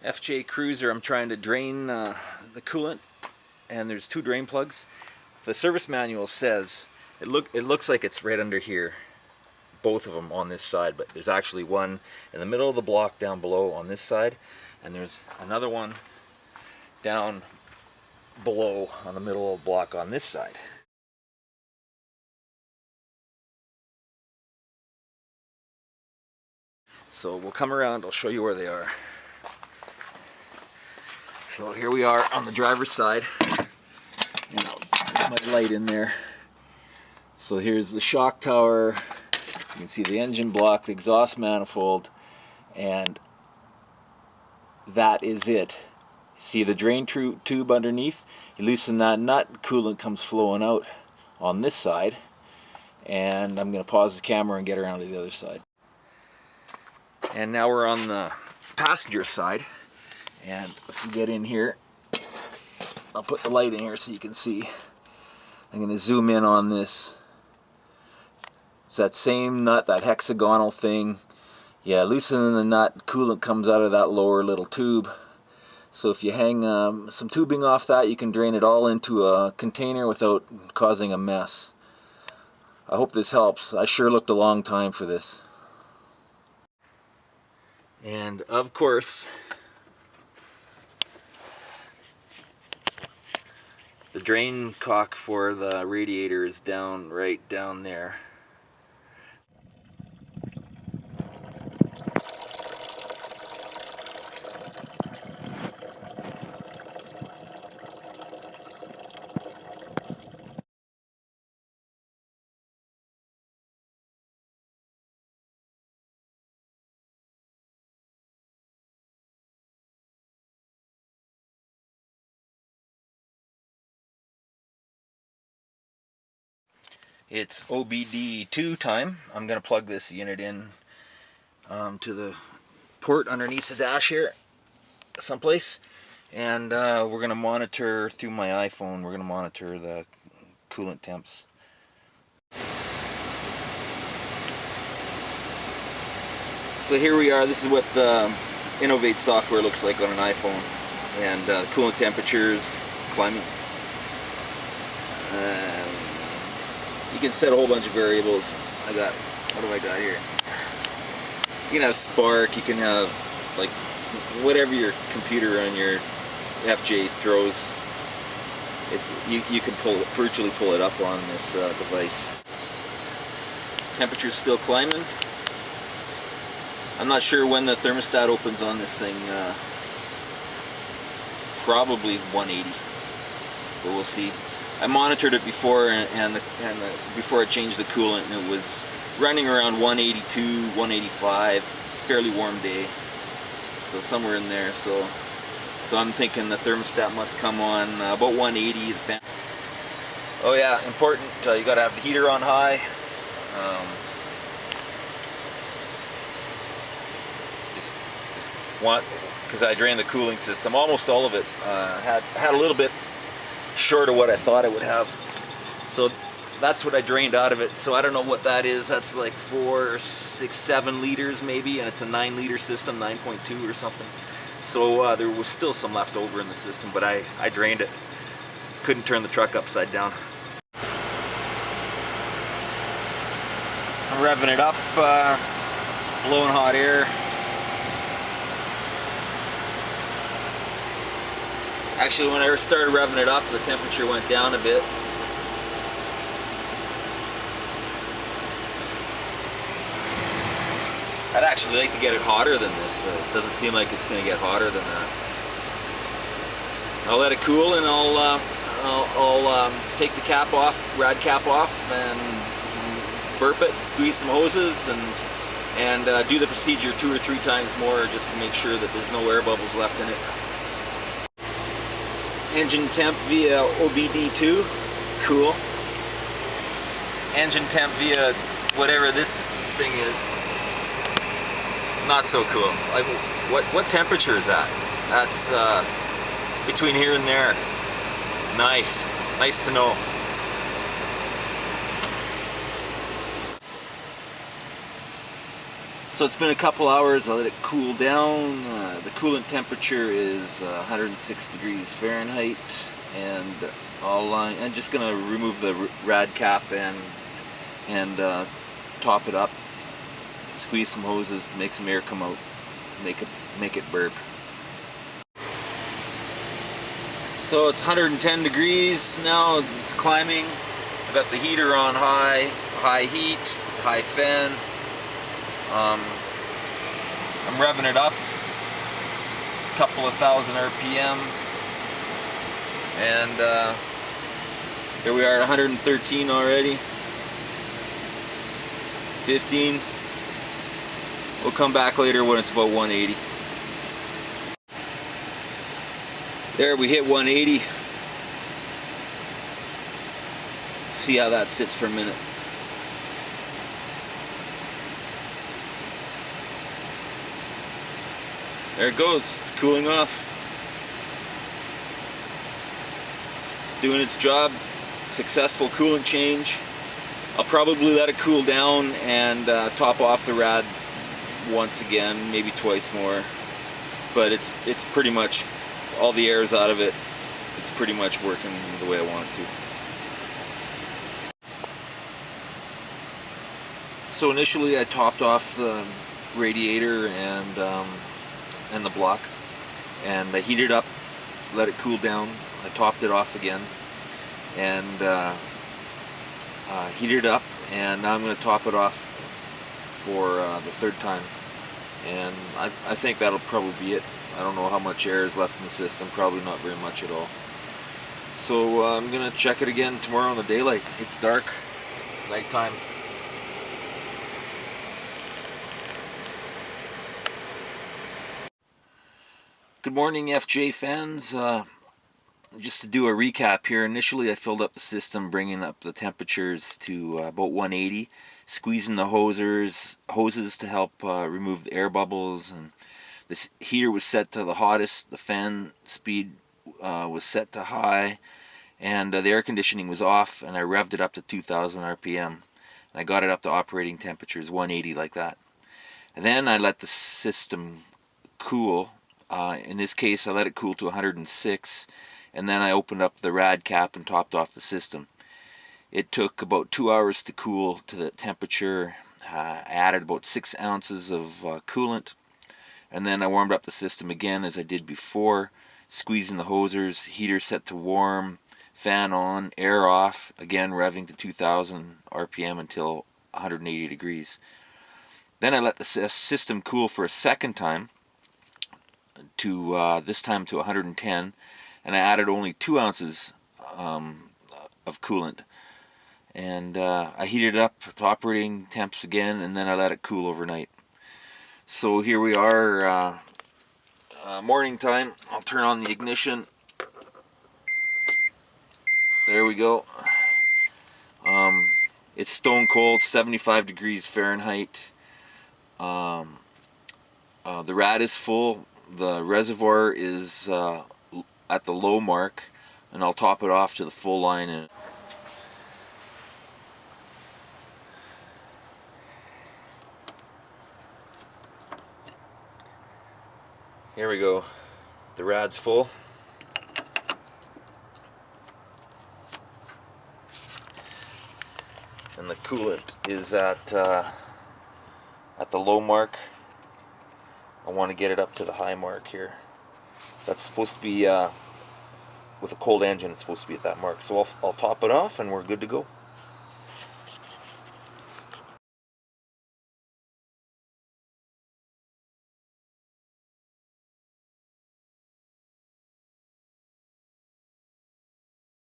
FJ Cruiser. I'm trying to drain the coolant, and there's two drain plugs. The service manual says it looks like it's right under here, both of them on this side, but there's actually one in the middle of the block down below on this side, and there's another one down below on the middle of the block on this side. So we'll come around, I'll show you where they are. So here we are on the driver's side, and I'll put my light in there. So here's the shock tower, you can see the engine block, the exhaust manifold, and that is it. See the drain tube underneath? You loosen that nut, coolant comes flowing out on this side, and I'm going to pause the camera and get around to the other side. And now we're on the passenger side, and if we get in here, I'll put the light in here so you can see. I'm going to zoom in on this. It's that same nut, that hexagonal thing. Yeah, loosening the nut, coolant comes out of that lower little tube. So if you hang some tubing off that, you can drain it all into a container without causing a mess. I hope this helps. I sure looked a long time for this. And of course, the drain cock for the radiator is right down there. It's OBD2 time. I'm going to plug this unit in to the port underneath the dash here someplace, and we're going to monitor through my iPhone. We're going to monitor the coolant temps. So here we are. This is what the Innovate software looks like on an iPhone, and the coolant temperature is climbing. You can set a whole bunch of variables. What do I got here? You can have spark, you can have like whatever your computer on your FJ throws. You can virtually pull it up on this device. Temperature's still climbing. I'm not sure when the thermostat opens on this thing. Probably 180, but we'll see. I monitored it before, and before I changed the coolant, and it was running around 182, 185, fairly warm day, so somewhere in there. So I'm thinking the thermostat must come on about 180. The fan. Oh yeah, important. You got to have the heater on high. Just want, because I drained the cooling system, almost all of it. Had a little bit short of what I thought it would have, so that's what I drained out of it. So I don't know what that is. That's like 4, 6, 7 liters maybe, and it's a 9-liter system, 9.2 or something. So there was still some left over in the system, but I drained it. Couldn't turn the truck upside down. I'm revving it up. It's blowing hot air. Actually, when I started revving it up, the temperature went down a bit. I'd actually like to get it hotter than this, but it doesn't seem like it's going to get hotter than that. I'll let it cool, and I'll take the cap off, rad cap off, and burp it, squeeze some hoses, and do the procedure 2 or 3 times more just to make sure that there's no air bubbles left in it. Engine temp via OBD2, cool. Engine temp via whatever this thing is, not so cool. Like, what temperature is that? That's between here and there. Nice to know. So it's been a couple hours. I let it cool down. The coolant temperature is 106 degrees Fahrenheit, and I'm just gonna remove the rad cap and top it up. Squeeze some hoses, make some air come out, make it burp. So it's 110 degrees now. It's climbing. I've got the heater on high heat, high fan. I'm revving it up, a couple of thousand RPM, and here we are at 113 already. 15. We'll come back later when it's about 180. There, we hit 180. See how that sits for a minute. There it goes. It's cooling off. It's doing its job. Successful coolant change. I'll probably let it cool down and top off the rad once again, maybe twice more. But it's pretty much, all the air's out of it. It's pretty much working the way I want it to. So initially I topped off the radiator and the block, and I heated it up, let it cool down. I topped it off again and heated it up, and now I'm going to top it off for the third time, and I think that'll probably be it. I don't know how much air is left in the system, probably not very much at all. So I'm going to check it again tomorrow in the daylight. It's dark, it's nighttime. Good morning, FJ fans. Just to do a recap here, initially I filled up the system, bringing up the temperatures to about 180, squeezing the hoses to help remove the air bubbles, and this heater was set to the hottest, the fan speed was set to high, and the air conditioning was off, and I revved it up to 2000 RPM, and I got it up to operating temperatures 180 like that. And then I let the system cool. In this case, I let it cool to 106, and then I opened up the rad cap and topped off the system. It took about 2 hours to cool to the temperature. I added about 6 ounces of coolant, and then I warmed up the system again as I did before, squeezing the hosers, heater set to warm, fan on, air off, again revving to 2000 RPM until 180 degrees. Then I let the system cool for a second time, to this time to 110, and I added only 2 ounces of coolant, and I heated it up to operating temps again, and then I let it cool overnight. So here we are, morning time. I'll turn on the ignition. There we go. It's stone cold, 75 degrees Fahrenheit. The rad is full. The reservoir is at the low mark, and I'll top it off to the full line. And here we go. The rad's full. And the coolant is at the low mark. I want to get it up to the high mark here. That's supposed to be, with a cold engine, it's supposed to be at that mark. So I'll top it off and we're good to go.